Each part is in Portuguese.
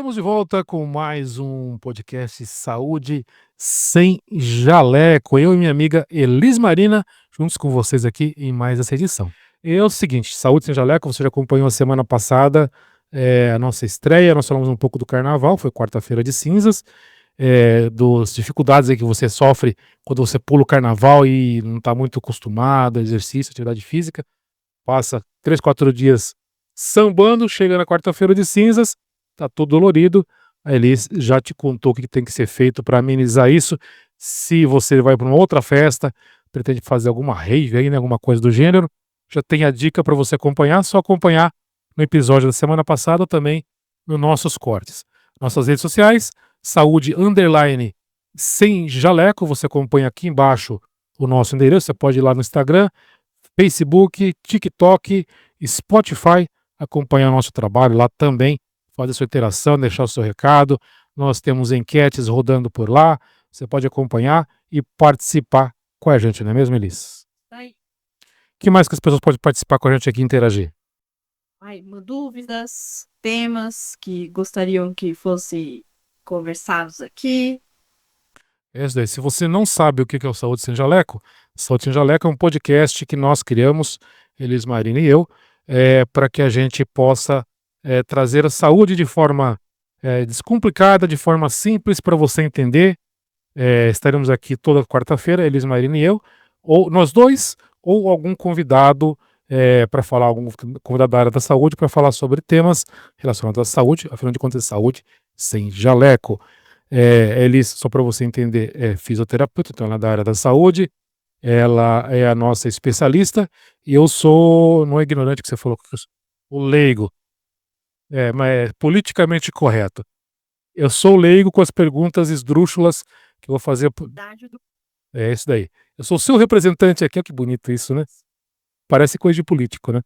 Estamos de volta com mais um podcast Saúde Sem Jaleco. Eu e minha amiga Elis Marina, juntos com vocês aqui em mais essa edição. E é o seguinte, Saúde Sem Jaleco, você já acompanhou a semana passada a nossa estreia, nós falamos um pouco do carnaval, foi quarta-feira de cinzas, das dificuldades aí que você sofre quando você pula o carnaval e não está muito acostumado a exercício, atividade física, passa 3, 4 dias sambando, chega na quarta-feira de cinzas, tá todo dolorido. A Elis já te contou o que tem que ser feito para amenizar isso. Se você vai para uma outra festa, pretende fazer alguma rave aí, né, alguma coisa do gênero, já tem a dica para você acompanhar, só acompanhar no episódio da semana passada também nos nossos cortes. Nossas redes sociais, saúde _ sem jaleco, você acompanha aqui embaixo o nosso endereço, você pode ir lá no Instagram, Facebook, TikTok, Spotify, acompanhar nosso trabalho lá também, fazer sua interação, deixar o seu recado. Nós temos enquetes rodando por lá, você pode acompanhar e participar com a gente, não é mesmo, Elis? Aí. O que mais que as pessoas podem participar com a gente aqui e interagir? Dúvidas, temas que gostariam que fossem conversados aqui. É isso daí. Se você não sabe o que é o Saúde Sem Jaleco, Saúde Sem Jaleco é um podcast que nós criamos, Elis Marina e eu, para que a gente possa trazer a saúde de forma descomplicada, de forma simples para você entender. Estaremos aqui toda quarta-feira, Elis Marina e eu, ou nós dois, ou algum convidado para falar, algum convidado da área da saúde para falar sobre temas relacionados à saúde, afinal de contas, saúde sem jaleco. Elis, só para você entender, é fisioterapeuta, então ela é da área da saúde, ela é a nossa especialista, e eu sou, não é ignorante que você falou, o leigo, mas é politicamente correto. Eu sou leigo com as perguntas esdrúxulas que eu vou fazer. É isso daí. Eu sou o seu representante aqui, olha que bonito isso, né? Parece coisa de político, né?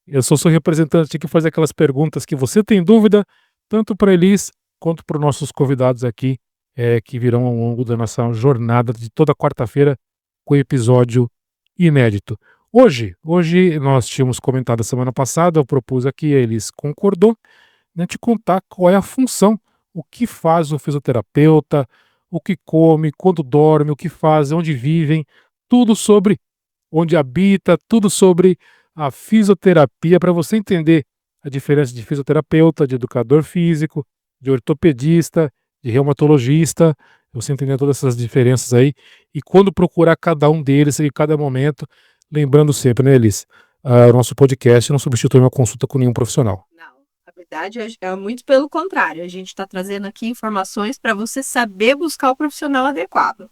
Eu sou seu representante aqui, fazer aquelas perguntas que você tem dúvida, tanto para Elis quanto para os nossos convidados aqui, que virão ao longo da nossa jornada de toda quarta-feira com episódio inédito. Hoje nós tínhamos comentado a semana passada, eu propus aqui, Elis concordou, né, te contar qual é a função, o que faz o fisioterapeuta, o que come, quando dorme, o que faz, onde vivem, tudo sobre onde habita, tudo sobre a fisioterapia, para você entender a diferença de fisioterapeuta, de educador físico, de ortopedista, de reumatologista, você entender todas essas diferenças aí, e quando procurar cada um deles em cada momento, lembrando sempre, né, Elis, o nosso podcast não substitui uma consulta com nenhum profissional. Não, na verdade é muito pelo contrário, a gente está trazendo aqui informações para você saber buscar o profissional adequado.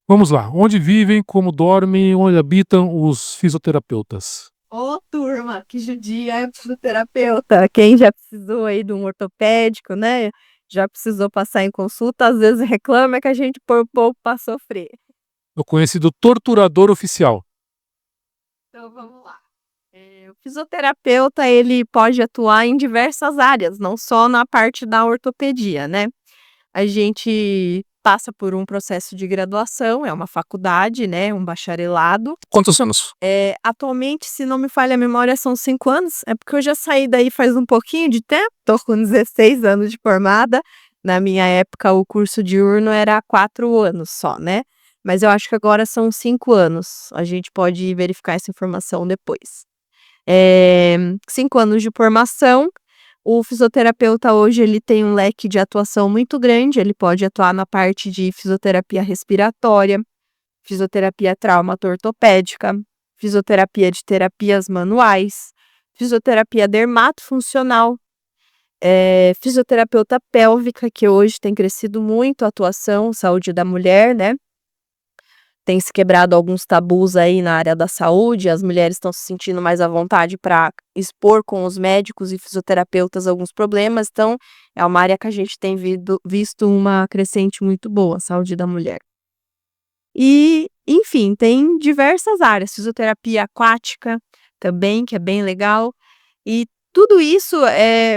Vamos lá, onde vivem, como dormem, onde habitam os fisioterapeutas? Ô, turma, que judia é fisioterapeuta. Quem já precisou aí de um ortopédico, né? Já precisou passar em consulta, às vezes reclama que a gente põe o povo para sofrer. O conhecido torturador oficial. Então vamos lá. O fisioterapeuta, ele pode atuar em diversas áreas, não só na parte da ortopedia, né? A gente passa por um processo de graduação, é uma faculdade, né? Um bacharelado. Quantos anos? Atualmente, se não me falha a memória, são 5 anos. É porque eu já saí daí faz um pouquinho de tempo, tô com 16 anos de formada. Na minha época, o curso diurno era 4 anos só, né? Mas eu acho que agora são 5 anos. A gente pode verificar essa informação depois. 5 anos de formação. O fisioterapeuta hoje ele tem um leque de atuação muito grande. Ele pode atuar na parte de fisioterapia respiratória, fisioterapia traumato-ortopédica, fisioterapia de terapias manuais, fisioterapia dermatofuncional, fisioterapeuta pélvica, que hoje tem crescido muito a atuação, saúde da mulher, né? Tem se quebrado alguns tabus aí na área da saúde, as mulheres estão se sentindo mais à vontade para expor com os médicos e fisioterapeutas alguns problemas, então é uma área que a gente tem visto uma crescente muito boa, a saúde da mulher. E, enfim, tem diversas áreas, fisioterapia aquática também, que é bem legal, e tudo isso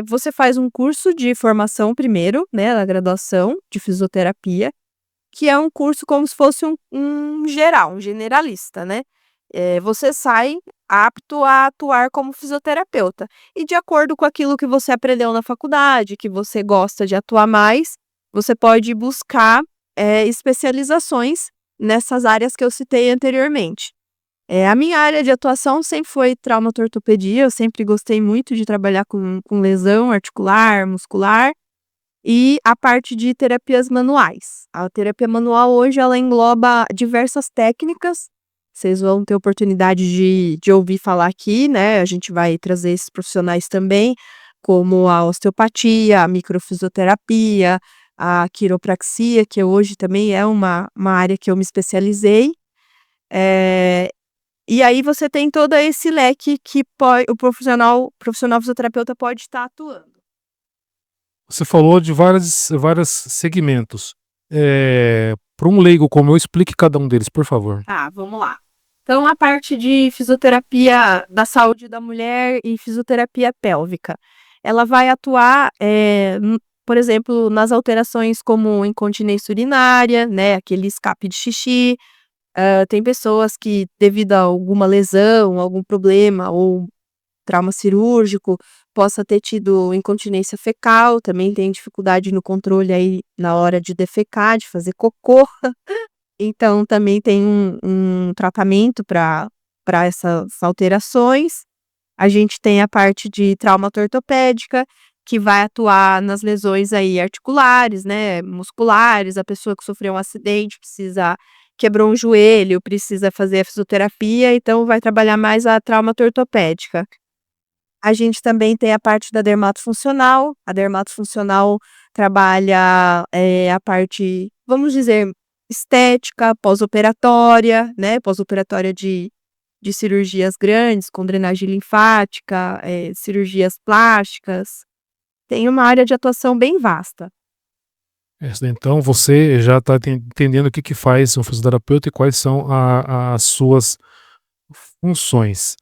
você faz um curso de formação primeiro, né, na graduação de fisioterapia, que é um curso como se fosse um geral, um generalista, né? Você sai apto a atuar como fisioterapeuta. E de acordo com aquilo que você aprendeu na faculdade, que você gosta de atuar mais, você pode buscar, especializações nessas áreas que eu citei anteriormente. A minha área de atuação sempre foi traumatortopedia, eu sempre gostei muito de trabalhar com lesão articular, muscular e a parte de terapias manuais. A terapia manual hoje ela engloba diversas técnicas, vocês vão ter oportunidade de ouvir falar aqui, né, a gente vai trazer esses profissionais também, como a osteopatia, a microfisioterapia, a quiropraxia, que hoje também é uma área que eu me especializei. Eh, e aí você tem todo esse leque que o profissional fisioterapeuta pode estar atuando. Você falou de vários segmentos. Para um leigo como eu, explique cada um deles, por favor. Tá, vamos lá. Então, a parte de fisioterapia da saúde da mulher e fisioterapia pélvica, ela vai atuar, por exemplo, nas alterações como incontinência urinária, né, aquele escape de xixi. Tem pessoas que, devido a alguma lesão, algum problema ou trauma cirúrgico, possa ter tido incontinência fecal, também tem dificuldade no controle aí na hora de defecar, de fazer cocô. Então também tem um tratamento para essas alterações. A gente tem a parte de traumato-ortopédica, que vai atuar nas lesões aí articulares, né, musculares, a pessoa que sofreu um acidente quebrou um joelho, precisa fazer a fisioterapia, então vai trabalhar mais a traumato-ortopédica. A gente também tem a parte da dermatofuncional. A dermatofuncional trabalha, a parte, vamos dizer, estética, pós-operatória, né, pós-operatória de cirurgias grandes, com drenagem linfática, cirurgias plásticas. Tem uma área de atuação bem vasta. Então você já está entendendo o que faz um fisioterapeuta e quais são as suas funções.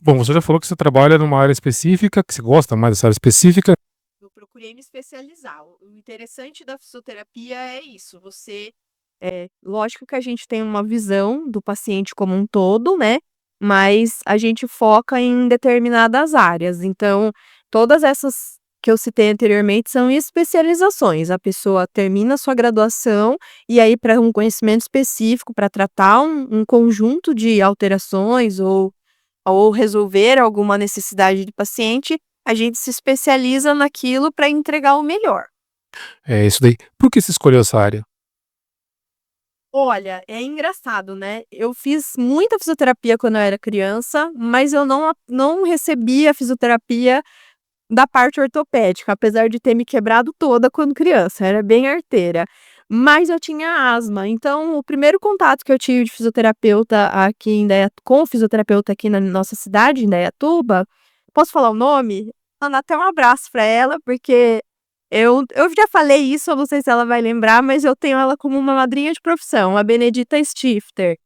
Bom, você já falou que você trabalha numa área específica, que você gosta mais dessa área específica. Eu procurei me especializar. O interessante da fisioterapia é isso, lógico que a gente tem uma visão do paciente como um todo, né, mas a gente foca em determinadas áreas. Então, todas essas que eu citei anteriormente são especializações. A pessoa termina a sua graduação e aí para um conhecimento específico, para tratar um conjunto de alterações ou resolver alguma necessidade do paciente, a gente se especializa naquilo para entregar o melhor. É isso daí. Por que você escolheu essa área? Olha, é engraçado, né, eu fiz muita fisioterapia quando eu era criança, mas eu não recebi a fisioterapia da parte ortopédica, apesar de ter me quebrado toda quando criança, era bem arteira. Mas eu tinha asma, então o primeiro contato que eu tive de fisioterapeuta aqui em com o fisioterapeuta aqui na nossa cidade, em Indaiatuba, posso falar o nome? Ana, até um abraço para ela, porque eu já falei isso, eu não sei se ela vai lembrar, mas eu tenho ela como uma madrinha de profissão, a Benedita Stifter.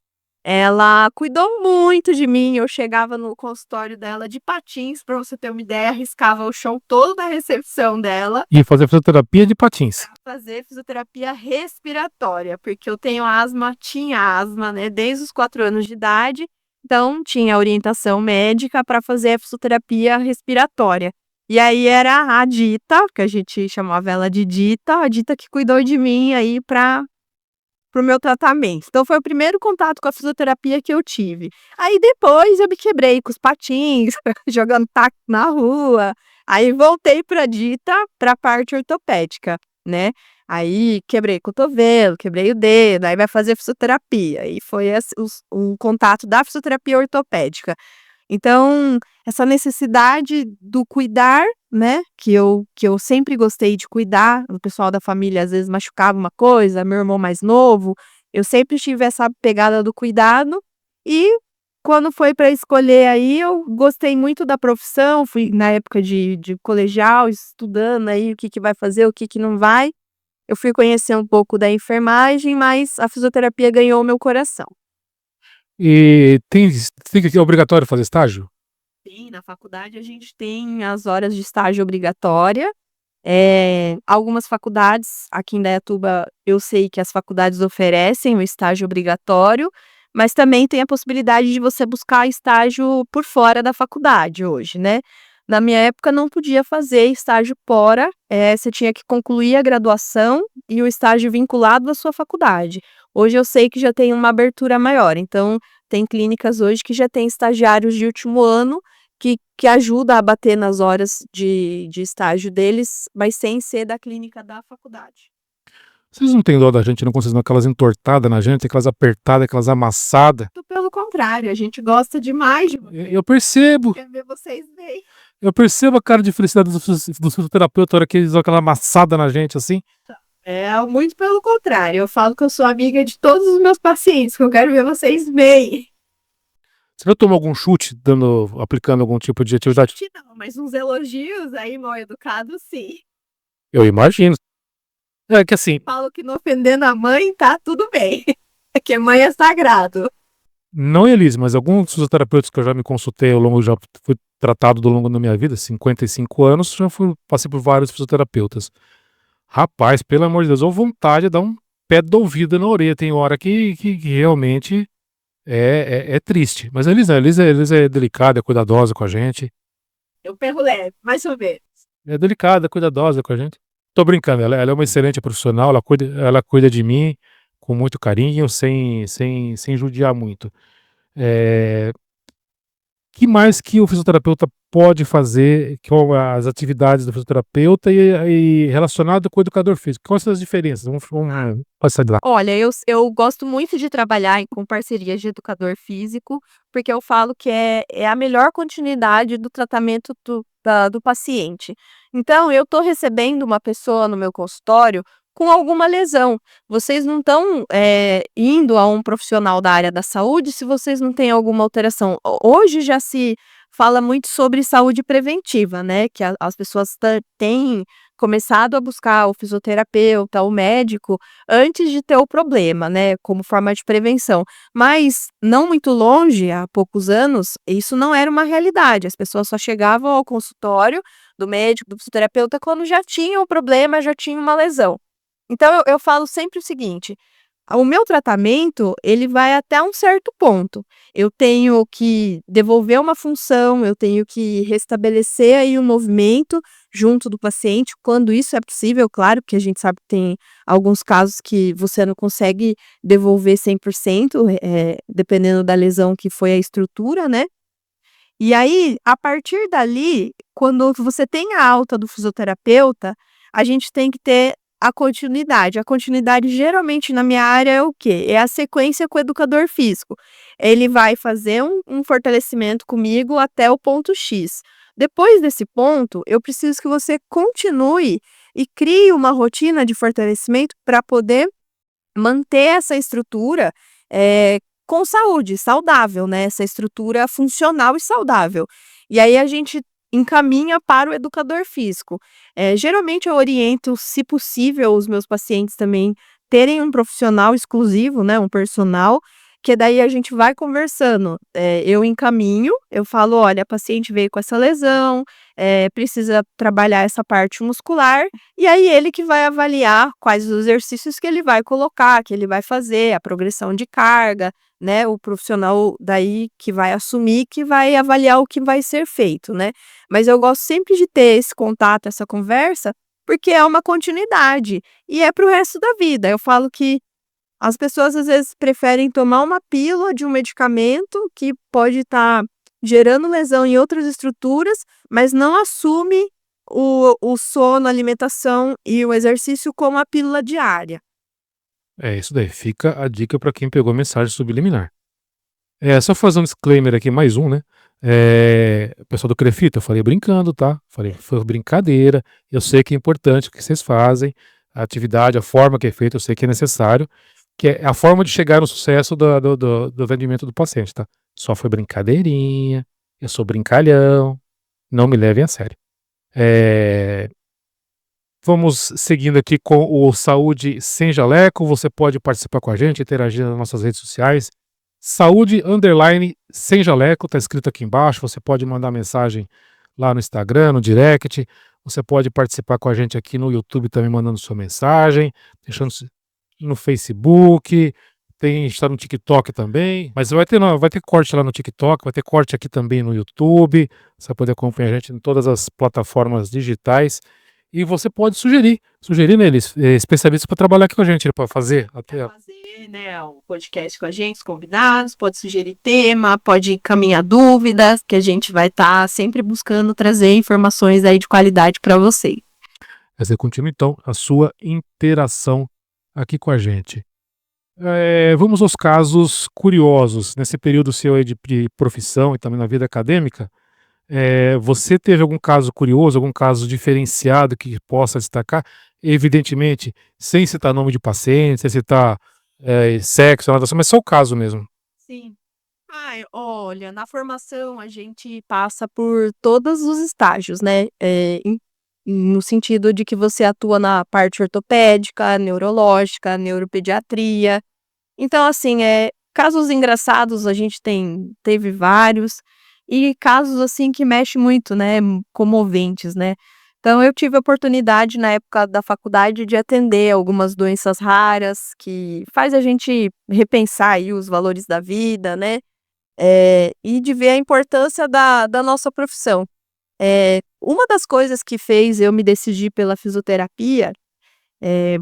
Ela cuidou muito de mim, eu chegava no consultório dela de patins, pra você ter uma ideia, arriscava o chão todo da recepção dela. E fazer fisioterapia de patins. Fazer fisioterapia respiratória, porque eu tenho asma, tinha asma, né, desde os 4 anos de idade, então tinha orientação médica para fazer a fisioterapia respiratória. E aí era a Dita, que a gente chamava ela de Dita, a Dita que cuidou de mim aí para o meu tratamento. Então foi o primeiro contato com a fisioterapia que eu tive. Aí depois eu me quebrei com os patins, jogando taco na rua. Aí voltei pra Dita, pra parte ortopédica, né. Aí quebrei o cotovelo, quebrei o dedo, aí vai fazer fisioterapia. E foi o contato da fisioterapia ortopédica. Então, essa necessidade do cuidar, né, que eu sempre gostei de cuidar, o pessoal da família às vezes machucava uma coisa, meu irmão mais novo, eu sempre tive essa pegada do cuidado, e quando foi para escolher aí, eu gostei muito da profissão, fui na época de colegial, estudando aí o que que vai fazer, o que que não vai, eu fui conhecer um pouco da enfermagem, mas a fisioterapia ganhou o meu coração. E tem que é obrigatório fazer estágio? Sim, na faculdade a gente tem as horas de estágio obrigatória. Algumas faculdades, aqui em Indaiatuba, eu sei que as faculdades oferecem o estágio obrigatório, mas também tem a possibilidade de você buscar estágio por fora da faculdade hoje, né. Na minha época não podia fazer estágio fora, você tinha que concluir a graduação e o estágio vinculado à sua faculdade. Hoje eu sei que já tem uma abertura maior, então tem clínicas hoje que já tem estagiários de último ano que ajuda a bater nas horas de estágio deles, mas sem ser da clínica da faculdade. Vocês não têm dó da gente não quando vocês dão aquelas entortadas na gente, aquelas apertadas, aquelas amassadas? Muito pelo contrário, a gente gosta demais de Eu percebo, quer ver vocês bem. eu percebo a cara de felicidade do fisioterapeuta na hora que eles dão aquela amassada na gente assim. Muito pelo contrário, eu falo que eu sou amiga de todos os meus pacientes, que eu quero ver vocês bem. Você já tomou algum chute aplicando algum tipo de atividade? Chute não, mas uns elogios aí mal educados sim. Eu imagino. É que assim, Falo que não ofendendo a mãe tá tudo bem, que mãe é sagrado. não Elise, mas alguns fisioterapeutas que eu já me consultei já fui tratado ao longo da minha vida, 55 anos, passei por vários fisioterapeutas. Rapaz, pelo amor de Deus, ou vontade de dar um pé de ouvido na orelha, tem hora que realmente é triste. Mas a Elisa é delicada, é cuidadosa com a gente. Eu perro leve, mais ou menos. É delicada, cuidadosa com a gente. Tô brincando, ela é uma excelente profissional, ela cuida de mim com muito carinho, sem judiar muito. Eh, que mais que o fisioterapeuta pode fazer, com as atividades do fisioterapeuta e relacionado com o educador físico? Quais são as diferenças? Vamos passar de lá. Olha, eu gosto muito de trabalhar com parcerias de educador físico, porque eu falo que é a melhor continuidade do tratamento do paciente. Então, eu estou recebendo uma pessoa no meu consultório com alguma lesão. Vocês não estão indo a um profissional da área da saúde se vocês não têm alguma alteração. Hoje já se fala muito sobre saúde preventiva, né? Que as pessoas têm começado a buscar o fisioterapeuta, o médico, antes de ter o problema, né, como forma de prevenção. Mas não muito longe, há poucos anos, isso não era uma realidade. As pessoas só chegavam ao consultório do médico, do fisioterapeuta, quando já tinham o problema, já tinham uma lesão. Então eu falo sempre o seguinte: o meu tratamento, ele vai até um certo ponto. Eu tenho que devolver uma função, eu tenho que restabelecer aí o movimento junto do paciente, quando isso é possível, claro, porque a gente sabe que tem alguns casos que você não consegue devolver 100%, dependendo da lesão que foi a estrutura, né. E aí, a partir dali, quando você tem a alta do fisioterapeuta, a gente tem que ter a continuidade. A continuidade, geralmente, na minha área é o quê? É a sequência com o educador físico. Ele vai fazer um fortalecimento comigo até o ponto X. Depois desse ponto, eu preciso que você continue e crie uma rotina de fortalecimento para poder manter essa estrutura, com saúde, saudável, né, essa estrutura funcional e saudável. E aí a gente encaminha para o educador físico. Geralmente eu oriento, se possível, os meus pacientes também terem um profissional exclusivo, né, um personal, que daí a gente vai conversando. Eu encaminho, eu falo: "Olha, a paciente veio com essa lesão, precisa trabalhar essa parte muscular", e aí ele que vai avaliar quais os exercícios que ele vai colocar, que ele vai fazer, a progressão de carga, né, o profissional daí que vai assumir, que vai avaliar o que vai ser feito, né. Mas eu gosto sempre de ter esse contato, essa conversa, porque é uma continuidade, e é para o resto da vida. Eu falo que as pessoas às vezes preferem tomar uma pílula de um medicamento que pode estar gerando lesão em outras estruturas, mas não assume o sono, a alimentação e o exercício como a pílula diária. É isso daí, fica a dica para quem pegou a mensagem subliminar. Só fazer um disclaimer aqui, mais um, né? Pessoal do Crefito, eu falei brincando, tá? Falei, foi brincadeira. Eu sei que é importante o que vocês fazem, a atividade, a forma que é feita, eu sei que é necessário, que é a forma de chegar no sucesso do atendimento do paciente, tá? Só foi brincadeirinha, eu sou brincalhão, não me levem a sério. É, Vamos seguindo aqui com o Saúde Sem Jaleco. Você pode participar com a gente, interagir nas nossas redes sociais. Saúde underline sem jaleco, tá escrito aqui embaixo. Você pode mandar mensagem lá no Instagram, no direct. Você pode participar com a gente aqui no YouTube também, mandando sua mensagem, deixando no Facebook, a gente tá no TikTok também, mas vai ter corte lá no TikTok, vai ter corte aqui também no YouTube, você vai poder acompanhar a gente em todas as plataformas digitais. E você pode sugerir neles, especialistas para trabalhar aqui com a gente, para fazer até. Fazer, né, um podcast com a gente, os convidados, pode sugerir tema, pode encaminhar dúvidas, que a gente vai estar sempre buscando trazer informações aí de qualidade para vocês. Você continua então a sua interação aqui com a gente. Vamos aos casos curiosos. Nesse período seu aí de profissão e também na vida acadêmica, você teve algum caso curioso, algum caso diferenciado que possa destacar? Evidentemente, sem citar nome de paciente, sem citar sexo, nada, mas só o caso mesmo. Sim. Ai, olha, na formação a gente passa por todos os estágios, né? No sentido de que você atua na parte ortopédica, neurológica, neuropediatria. Então, assim, casos engraçados a gente teve vários, e casos, assim, que mexe muito, né, comoventes, né. Então eu tive a oportunidade na época da faculdade de atender algumas doenças raras, que faz a gente repensar aí os valores da vida, né, e de ver a importância da nossa profissão. Uma das coisas que fez eu me decidir pela fisioterapia, eh,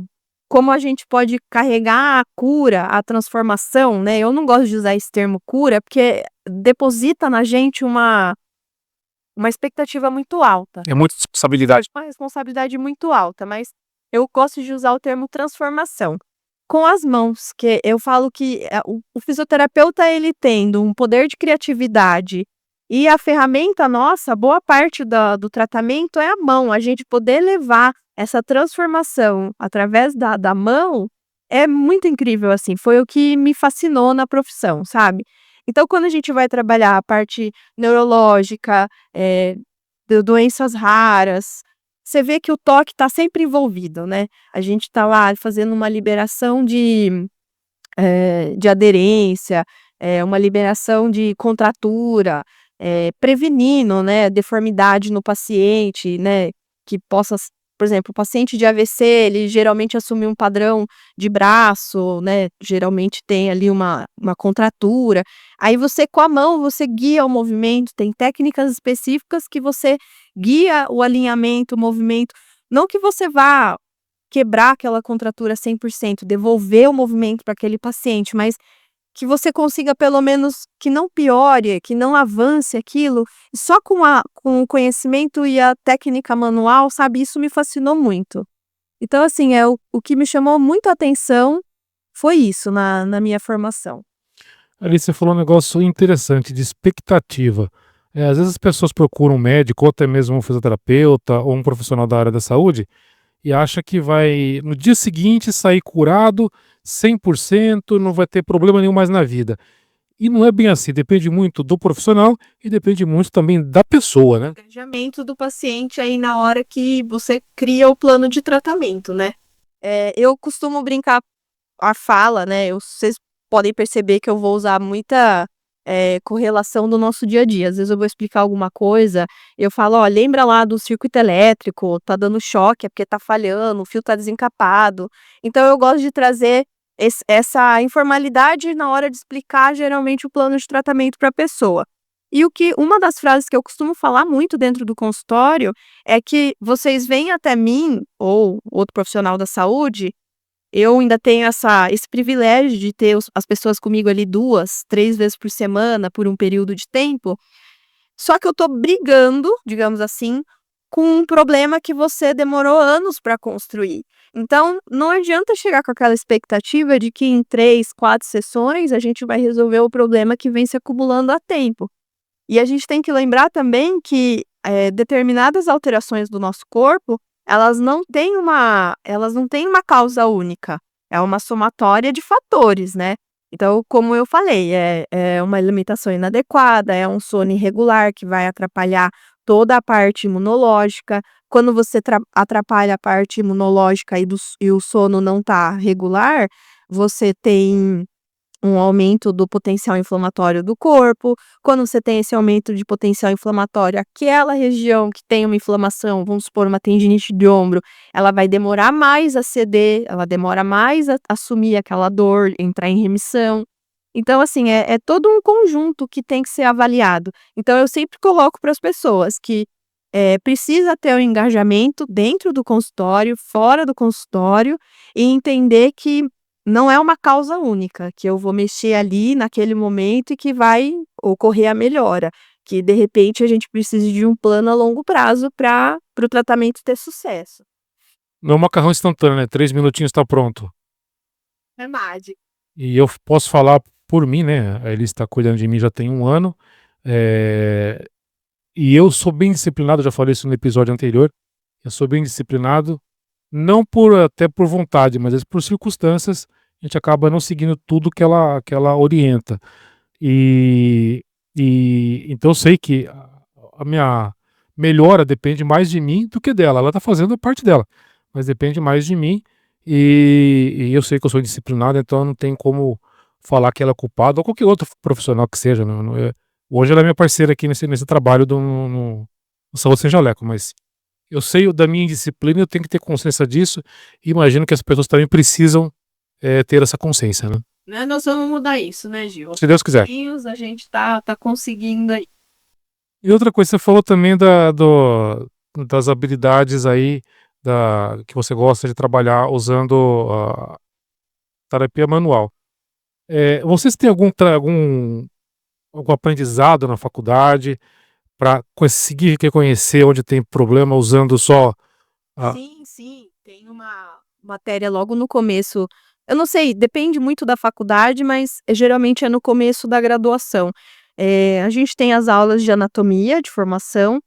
como a gente pode carregar a cura, a transformação, né, eu não gosto de usar esse termo cura, porque deposita na gente uma expectativa muito alta, É muita responsabilidade. uma responsabilidade muito alta, mas eu gosto de usar o termo transformação. Com as mãos, que eu falo que, o fisioterapeuta, ele tendo um poder de criatividade e a ferramenta nossa, boa parte do tratamento é a mão, a gente poder levar essa transformação através da mão, é muito incrível, assim, foi o que me fascinou na profissão, sabe. Então quando a gente vai trabalhar a parte neurológica, de doenças raras, você vê que o toque está sempre envolvido, né. A gente está lá fazendo uma liberação de aderência, uma liberação de contratura, prevenindo, né, deformidade no paciente, né, que possa por exemplo, o paciente de AVC, ele geralmente assume um padrão de braço, né, geralmente tem ali uma contratura, aí você com a mão, você guia o movimento, tem técnicas específicas que você guia o alinhamento, o movimento, não que você vá quebrar aquela contratura 100%, devolver o movimento para aquele paciente, mas que você consiga pelo menos que não piore, que não avance aquilo, só com o conhecimento e a técnica manual, sabe, isso me fascinou muito. Então assim, o que me chamou muito a atenção foi isso na minha formação. Ali você falou um negócio interessante de expectativa. Às vezes as pessoas procuram um médico, ou até mesmo um fisioterapeuta, ou um profissional da área da saúde, e acha que vai, no dia seguinte, sair curado 100%, não vai ter problema nenhum mais na vida. E não é bem assim, depende muito do profissional e depende muito também da pessoa, né? Engajamento do paciente aí na hora que você cria o plano de tratamento, né. Eu costumo brincar a fala, né, vocês podem perceber que eu vou usar muita, correlação do nosso dia a dia. Às vezes eu vou explicar alguma coisa, eu falo: "Ó, lembra lá do circuito elétrico, tá dando choque, é porque tá falhando, o fio tá desencapado". Então eu gosto de trazer essa informalidade na hora de explicar, geralmente, o plano de tratamento para a pessoa. E uma das frases que eu costumo falar muito dentro do consultório, é que vocês vêm até mim, ou outro profissional da saúde, eu ainda tenho esse privilégio de ter as pessoas comigo ali 2, 3 vezes por semana, por um período de tempo, só que eu tô brigando, digamos assim, com um problema que você demorou anos para construir. Então, não adianta chegar com aquela expectativa de que em 3, 4 sessões a gente vai resolver o problema que vem se acumulando há tempo. E a gente tem que lembrar também que, determinadas alterações do nosso corpo, elas não têm uma causa única, é uma somatória de fatores, né. Então, como eu falei, é uma alimentação inadequada, é um sono irregular que vai atrapalhar toda a parte imunológica. Quando você atrapalha a parte imunológica e o sono não está regular, você tem um aumento do potencial inflamatório do corpo. Quando você tem esse aumento de potencial inflamatório, aquela região que tem uma inflamação, vamos supor, uma tendinite de ombro, ela vai demorar mais a ceder, ela demora mais a assumir aquela dor, entrar em remissão. Então, assim, é todo um conjunto que tem que ser avaliado. Então, eu sempre coloco para as pessoas que precisa ter um engajamento dentro do consultório, fora do consultório, e entender que não é uma causa única, que eu vou mexer ali naquele momento e que vai ocorrer a melhora, que de repente a gente precisa de um plano a longo prazo para o tratamento ter sucesso. Não é um macarrão instantâneo, né? 3 minutinhos está pronto. É mágico. E eu posso falar por mim, né? A Elis está cuidando de mim já tem 1 ano. E eu sou bem disciplinado, já falei isso no episódio anterior. Eu sou bem disciplinado, não até por vontade, mas às vezes por circunstâncias, a gente acaba não seguindo tudo que ela orienta. E, então eu sei que a minha melhora depende mais de mim do que dela. Ela está fazendo a parte dela, mas depende mais de mim. E eu sei que eu sou disciplinado, então não tem como falar que ela é culpada, ou qualquer outro profissional que seja. Hoje ela é minha parceira aqui nesse trabalho no Saúde Sem Jaleco, mas eu sei da minha indisciplina, eu tenho que ter consciência disso, e imagino que as pessoas também precisam ter essa consciência, né? Né, nós vamos mudar isso, né, Gil? Se Deus quiser. A gente tá conseguindo aí. E outra coisa, você falou também das habilidades aí que você gosta de trabalhar usando a terapia manual. Vocês têm algum aprendizado na faculdade para conseguir reconhecer onde tem problema usando só a. Sim, tem uma matéria logo no começo. Eu não sei, depende muito da faculdade, mas geralmente é no começo da graduação. A gente tem as aulas de anatomia, de formação.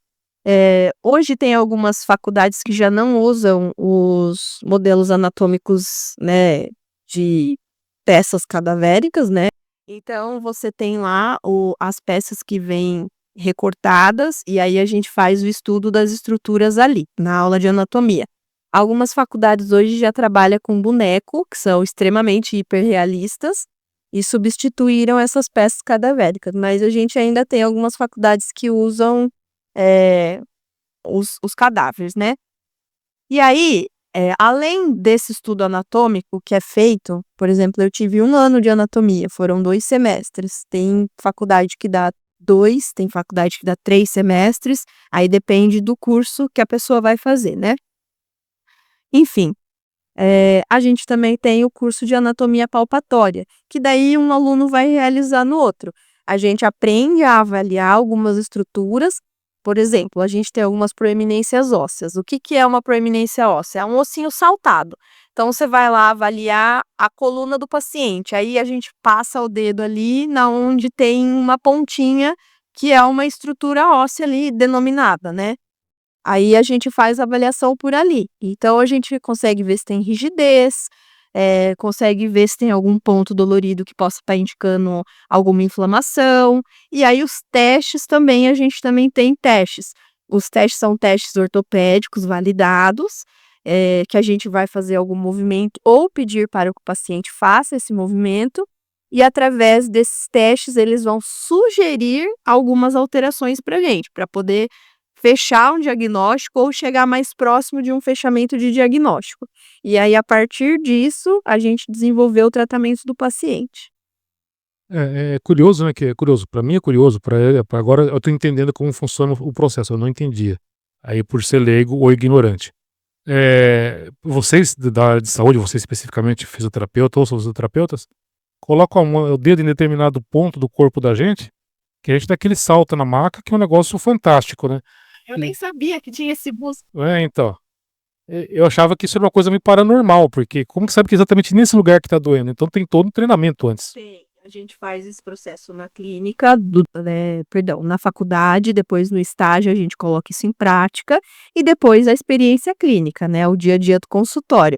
Hoje tem algumas faculdades que já não usam os modelos anatômicos, né, de peças cadavéricas, né? Então você tem lá as peças que vêm recortadas e aí a gente faz o estudo das estruturas ali, na aula de anatomia. Algumas faculdades hoje já trabalham com boneco, que são extremamente hiperrealistas, e substituíram essas peças cadavéricas, mas a gente ainda tem algumas faculdades que usam os cadáveres, né? E aí, além desse estudo anatômico que é feito, por exemplo, eu tive 1 ano de anatomia, foram 2 semestres. Tem faculdade que dá 2, tem faculdade que dá 3 semestres, aí depende do curso que a pessoa vai fazer, né? Enfim, a gente também tem o curso de anatomia palpatória, que daí um aluno vai realizar no outro. A gente aprende a avaliar algumas estruturas. Por exemplo, a gente tem algumas proeminências ósseas. O que é uma proeminência óssea? É um ossinho saltado. Então, você vai lá avaliar a coluna do paciente. Aí, a gente passa o dedo ali na onde tem uma pontinha, que é uma estrutura óssea ali denominada, né? Aí, a gente faz a avaliação por ali. Então, a gente consegue ver se tem rigidez, consegue ver se tem algum ponto dolorido que possa estar indicando alguma inflamação. E aí os testes também, a gente também tem testes. Os testes são testes ortopédicos validados, que a gente vai fazer algum movimento ou pedir para que o paciente faça esse movimento. E através desses testes, eles vão sugerir algumas alterações para a gente, para poder fechar um diagnóstico ou chegar mais próximo de um fechamento de diagnóstico. E aí, a partir disso, a gente desenvolveu o tratamento do paciente. É curioso, né? Que é curioso. Para mim é curioso. Para ele, agora eu estou entendendo como funciona o processo. Eu não entendia. Aí, por ser leigo ou ignorante. Vocês da área de saúde, você especificamente fisioterapeuta ou são fisioterapeutas, colocam o dedo em determinado ponto do corpo da gente, que a gente dá aquele salto na maca, que é um negócio fantástico, né? Eu nem sabia que tinha esse músculo. Então. Eu achava que isso era uma coisa meio paranormal, porque como que sabe que é exatamente nesse lugar que tá doendo? Então tem todo um treinamento antes. Tem. A gente faz esse processo na clínica, na faculdade, depois no estágio a gente coloca isso em prática e depois a experiência clínica, né? O dia a dia do consultório.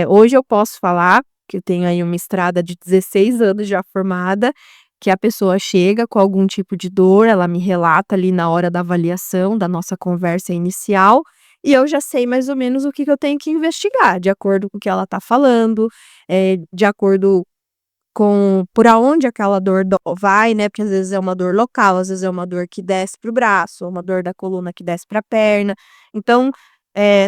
Hoje eu posso falar que eu tenho aí uma estrada de 16 anos já formada, que a pessoa chega com algum tipo de dor, ela me relata ali na hora da avaliação, da nossa conversa inicial, e eu já sei mais ou menos o que eu tenho que investigar, de acordo com o que ela está falando, de acordo por aonde aquela dor vai, né? Porque às vezes é uma dor local, às vezes é uma dor que desce para o braço, uma dor da coluna que desce para a perna. Então,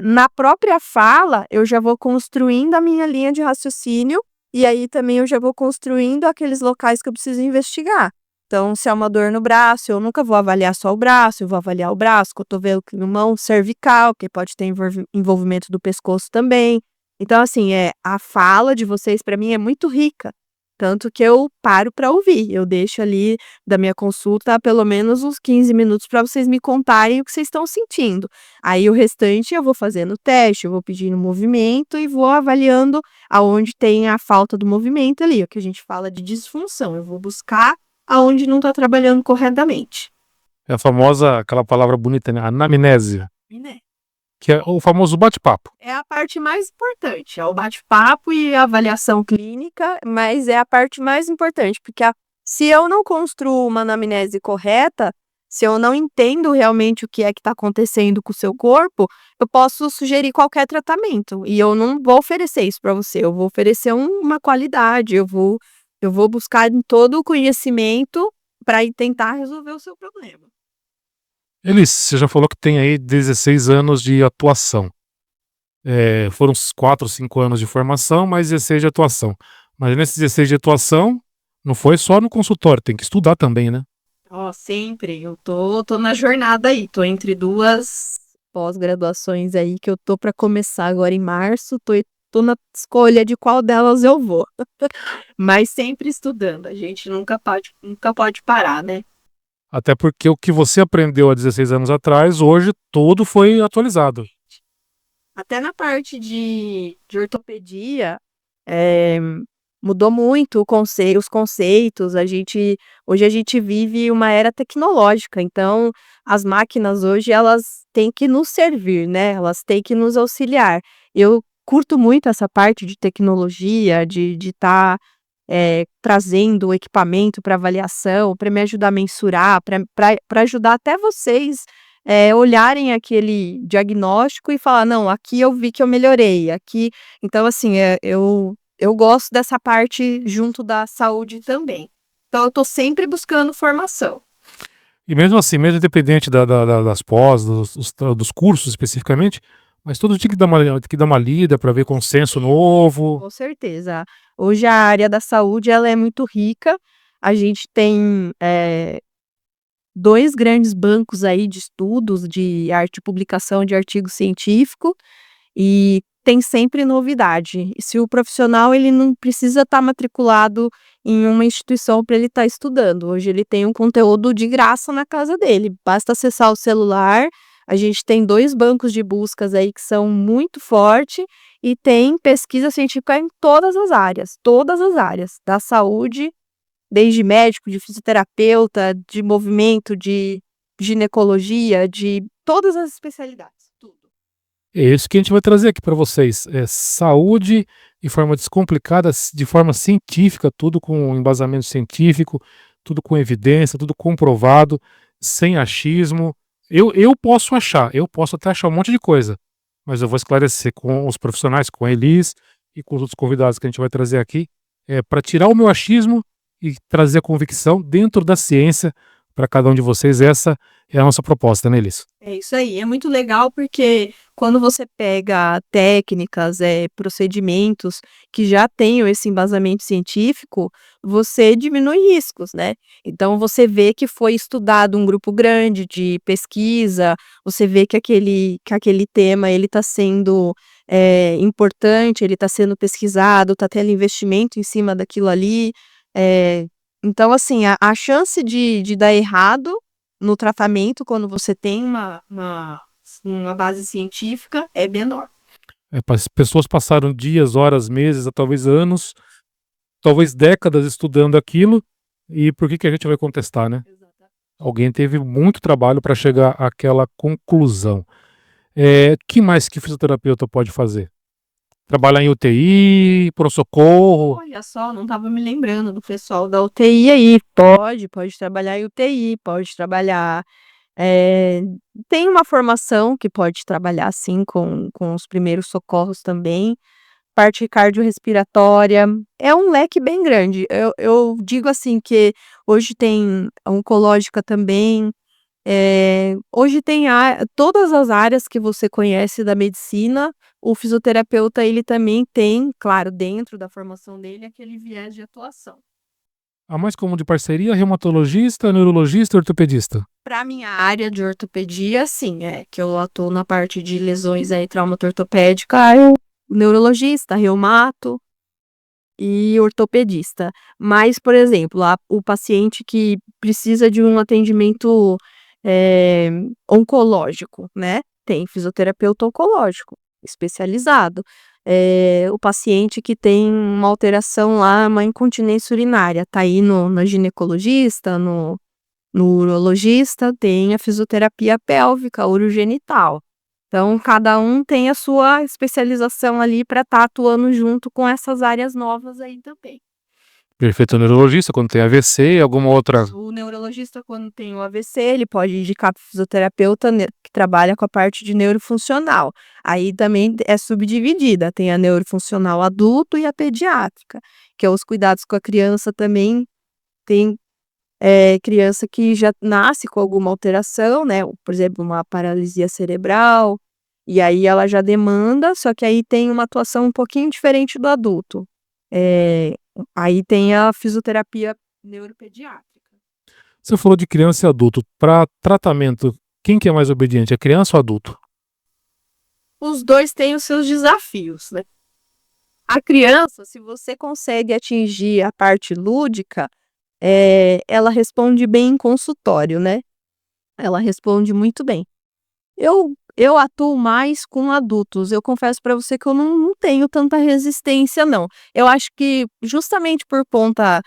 na própria fala, eu já vou construindo a minha linha de raciocínio e aí também eu já vou construindo aqueles locais que eu preciso investigar. Então, se é uma dor no braço, eu nunca vou avaliar só o braço, eu vou avaliar o braço, cotovelo, mão, cervical, que pode ter envolvimento do pescoço também. Então, assim, a fala de vocês para mim é muito rica, tanto que eu paro para ouvir. Eu deixo ali da minha consulta pelo menos uns 15 minutos para vocês me contarem o que vocês estão sentindo. Aí o restante eu vou fazendo teste, eu vou pedindo movimento e vou avaliando aonde tem a falta do movimento ali, o que a gente fala de disfunção. Eu vou buscar aonde não está trabalhando corretamente. É a famosa, aquela palavra bonita, né? Anamnese, Né? que é o famoso bate-papo. É a parte mais importante, é o bate-papo e a avaliação clínica, mas é a parte mais importante, porque se eu não construo uma anamnese correta, se eu não entendo realmente o que é que está acontecendo com o seu corpo, eu posso sugerir qualquer tratamento, e eu não vou oferecer isso para você, eu vou oferecer uma qualidade, eu vou buscar em todo o conhecimento para tentar resolver o seu problema. Elis, você já falou que tem aí 16 anos de atuação. Foram uns 4, 5 anos de formação, mais 16 de atuação. Mas nesses 16 de atuação, não foi só no consultório, tem que estudar também, né? Sempre. Eu tô na jornada aí, tô entre 2 pós-graduações aí que eu tô para começar agora em março, tô na escolha de qual delas eu vou. Mas sempre estudando, a gente nunca pode parar, né. Até porque o que você aprendeu há 16 anos atrás, hoje tudo foi atualizado. Até na parte de ortopedia, eh, mudou muito os conceitos, hoje a gente vive uma era tecnológica, então as máquinas hoje elas têm que nos servir, né, elas têm que nos auxiliar. Eu curto muito essa parte de tecnologia, de estar, trazendo o equipamento para avaliação, para me ajudar a mensurar, para ajudar até vocês, olharem aquele diagnóstico e falar: "Não, aqui eu vi que eu melhorei, aqui". Então assim, eu gosto dessa parte junto da saúde também. Então eu tô sempre buscando formação. E mesmo assim, mesmo independente das pós, dos cursos especificamente, mas todo dia tem que dar uma lida para ver consenso novo. Com certeza. Hoje a área da saúde ela é muito rica, a gente tem, 2 grandes bancos aí de estudos, de publicação de artigo científico, e tem sempre novidade. E se o profissional ele não precisa estar matriculado em uma instituição para ele estar estudando, hoje ele tem um conteúdo de graça na casa dele, basta acessar o celular, a gente tem 2 bancos de buscas aí que são muito forte e tem pesquisa científica em todas as áreas da saúde, desde médico, de fisioterapeuta, de movimento, de ginecologia, de todas as especialidades, tudo. É isso que a gente vai trazer aqui para vocês. É saúde de forma descomplicada, de forma científica, tudo com embasamento científico, tudo com evidência, tudo comprovado, sem achismo. Eu posso até achar um monte de coisa, mas eu vou esclarecer com os profissionais, com a Elis e com os outros convidados que a gente vai trazer aqui, para tirar o meu achismo e trazer a convicção dentro da ciência para cada um de vocês. Essa é a nossa proposta, né, Elis? É isso aí, é muito legal porque quando você pega técnicas, procedimentos que já tenham esse embasamento científico, você diminui riscos, né. Então você vê que foi estudado um grupo grande de pesquisa, você vê que aquele tema ele está sendo, importante, ele está sendo pesquisado, está tendo investimento em cima daquilo ali, eh, então assim, a chance de dar errado no tratamento, quando você tem uma base científica, é menor. As pessoas passaram dias, horas, meses, talvez anos, talvez décadas estudando aquilo, e por que que a gente vai contestar, né? Exatamente. Alguém teve muito trabalho para chegar àquela conclusão. Que mais que fisioterapeuta pode fazer? Trabalhar em UTI, pronto-socorro? Olha só, não estava me lembrando do pessoal da UTI aí. Pode trabalhar em UTI, pode trabalhar, eh, tem uma formação que pode trabalhar sim com os primeiros socorros também. parte cardiorrespiratória. É um leque bem grande. Eu digo assim que hoje tem oncológica também. Hoje tem todas as áreas que você conhece da medicina. O fisioterapeuta, ele também tem, claro, dentro da formação dele, aquele viés de atuação. A mais comum de parceria, reumatologista, neurologista, ortopedista. Para minha área de ortopedia, sim, que eu atuo na parte de lesões aí, traumato-ortopédica, o neurologista, reumato e ortopedista. Mas, por exemplo, o paciente que precisa de um atendimento oncológico, né? Tem fisioterapeuta oncológico especializado. O paciente que tem uma alteração lá, uma incontinência urinária, tá aí no ginecologista, no urologista, tem a fisioterapia pélvica, urogenital. Então, cada um tem a sua especialização ali para estar atuando junto com essas áreas novas aí também. Perfeito, neurologista, quando tem AVC, alguma outra. O neurologista, quando tem o AVC, ele pode indicar para o fisioterapeuta que trabalha com a parte de neurofuncional. Aí também é subdividida, tem a neurofuncional adulto e a pediátrica, que é os cuidados com a criança também. Tem criança que já nasce com alguma alteração, né? Por exemplo, uma paralisia cerebral, e aí ela já demanda, só que aí tem uma atuação um pouquinho diferente do adulto. Aí tem a fisioterapia neuropediátrica. Você falou de criança e adulto. Para tratamento, quem que é mais obediente, a criança ou o adulto? Os dois têm os seus desafios, né? A criança, se você consegue atingir a parte lúdica, ela responde bem em consultório, né? Ela responde muito bem. Eu atuo mais com adultos. Eu confesso para você que eu não tenho tanta resistência, não. Eu acho que justamente por conta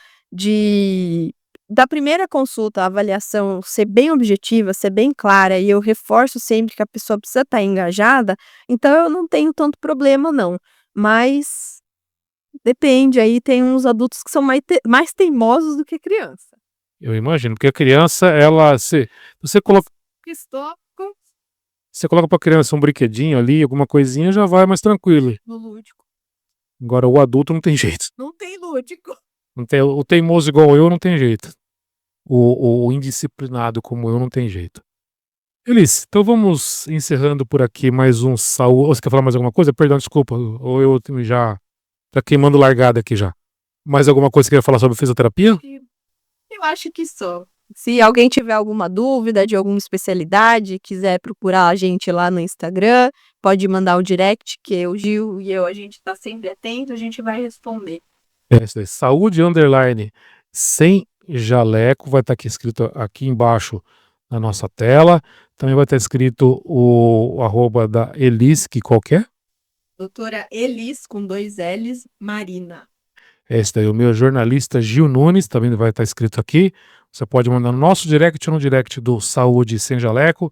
da primeira consulta, a avaliação ser bem objetiva, ser bem clara, e eu reforço sempre que a pessoa precisa estar engajada, então eu não tenho tanto problema, não. Mas depende, aí tem uns adultos que são mais teimosos do que criança. Eu imagino, porque a criança, ela, você coloca para a criança um brinquedinho ali, alguma coisinha, já vai mais tranquilo. No lúdico. Agora o adulto não tem jeito. Não tem lúdico. Não tem, o teimoso igual eu não tem jeito. O indisciplinado como eu não tem jeito. Elis, então vamos encerrando por aqui mais um saúde. Você quer falar mais alguma coisa? Perdão, desculpa. Ou eu já tá queimando largada aqui já. Mais alguma coisa que você quer falar sobre fisioterapia? Eu acho que só. Se alguém tiver alguma dúvida de alguma especialidade, quiser procurar a gente lá no Instagram, pode mandar o direct, que o Gil e a gente tá sempre atento, a gente vai responder. Isso aí, saúde _ sem jaleco, vai estar aqui escrito aqui embaixo na nossa tela. Também vai estar escrito o arroba da Elis, que qualquer? Doutora Elis, com 2 L's, Marina. Esse daí, o meu jornalista Gil Nunes, também vai estar escrito aqui. Você pode mandar no nosso direct ou no direct do Saúde Sem Jaleco.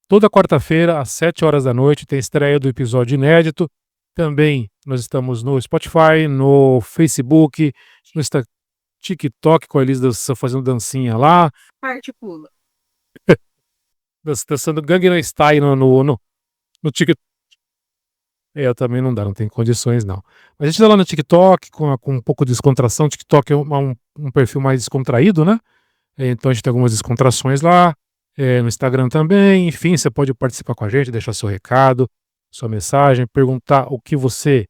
Toda quarta-feira, às 7 horas da noite, tem estreia do episódio inédito. Também nós estamos no Spotify, no Facebook, no TikTok, com a Elisa fazendo dancinha lá. Parte pula. Dançando Gangnam Style no TikTok. Eu também não dá, não tem condições não. Mas a gente tá lá no TikTok com um pouco de descontração. TikTok é um perfil mais descontraído, né? Então a gente tem algumas descontrações lá. No Instagram também. Enfim, você pode participar com a gente, deixar seu recado, sua mensagem, perguntar o que você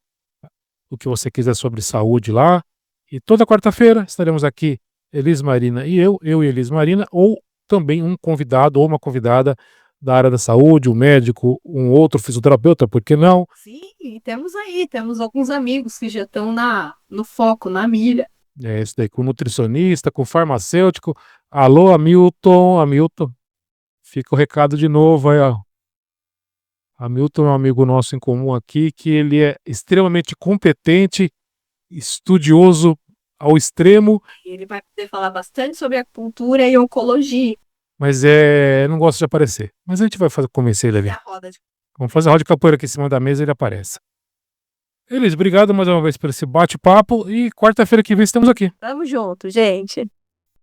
quiser sobre saúde lá. E toda quarta-feira estaremos aqui, Elis Marina e eu e Elis Marina, ou também um convidado ou uma convidada da área da saúde, um médico, um outro fisioterapeuta, por que não? Sim, temos alguns amigos que já estão no foco, na milha. É isso daí, com nutricionista, com farmacêutico. Alô, Hamilton. Fica o recado de novo aí, ó. Hamilton é um amigo nosso em comum aqui, que ele é extremamente competente, estudioso ao extremo. Ele vai poder falar bastante sobre acupuntura e oncologia. Mas não gosta de aparecer. Mas a gente vai convencer ele a vir. Vamos fazer a roda de capoeira aqui em cima da mesa e ele aparece. Elis, obrigado mais uma vez por esse bate-papo e quarta-feira que vem estamos aqui. Tamo junto, gente.